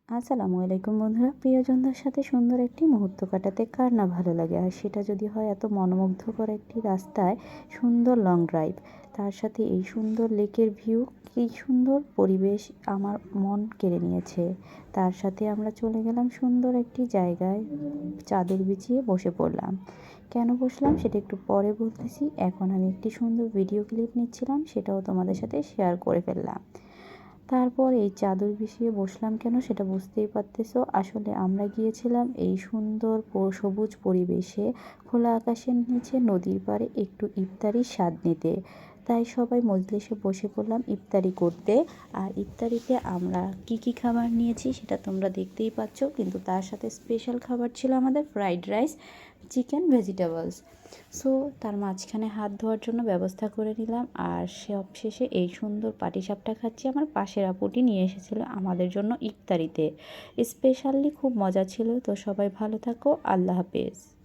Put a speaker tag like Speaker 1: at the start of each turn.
Speaker 1: আসসালামু আলাইকুম বন্ধুরা, প্রিয়জনদের সাথে সুন্দর একটি মুহূর্ত কাটাতে কার না ভালো লাগে। আর সেটা যদি হয় এত মনোমুগ্ধকর একটি রাস্তায় সুন্দর লং ড্রাইভ, তার সাথে এই সুন্দর লেকের ভিউ, কি সুন্দর পরিবেশ আমার মন কেড়ে নিয়েছে। তার সাথে আমরা চলে গেলাম সুন্দর একটি জায়গায়, চাদর বিছিয়ে বসে পড়লাম। কেন বসলাম সেটা একটু পরে বলতেছি। এখন আমি একটি সুন্দর ভিডিও ক্লিপ নিচ্ছিলাম, সেটাও তোমাদের সাথে শেয়ার করে ফেললাম। তারপর এই চাদর বিছিয়ে বসলাম কেন সেটা বুঝতেই পারতেছো। আসলে আমরা গিয়েছিলাম এই সুন্দর সবুজ পরিবেশে, খোলা আকাশের নিচে নদীর পাড়ে একটু ইফতারির স্বাদ নিতে। তাই সবাই মজলিসে বসে পড়লাম ইফতারি করতে। আর ইফতারিতে আমরা কি খাবার নিয়েছি সেটা তোমরা দেখতেই পাচ্ছ, কিন্তু তার সাথে স্পেশাল খাবার ছিল আমাদের fried rice, chicken, vegetables. So তার মাঝখানে হাত ধোয়ার জন্য ব্যবস্থা করে নিলাম। আর সব শেষে এই সুন্দর পাটিসাপটা খাচ্ছি, আমার পাশের আপুটি নিয়ে এসেছিলো আমাদের জন্য ইফতারিতে। স্পেশালি খুব মজা ছিল। তো সবাই ভালো থাকো, আল্লাহ হাফেজ।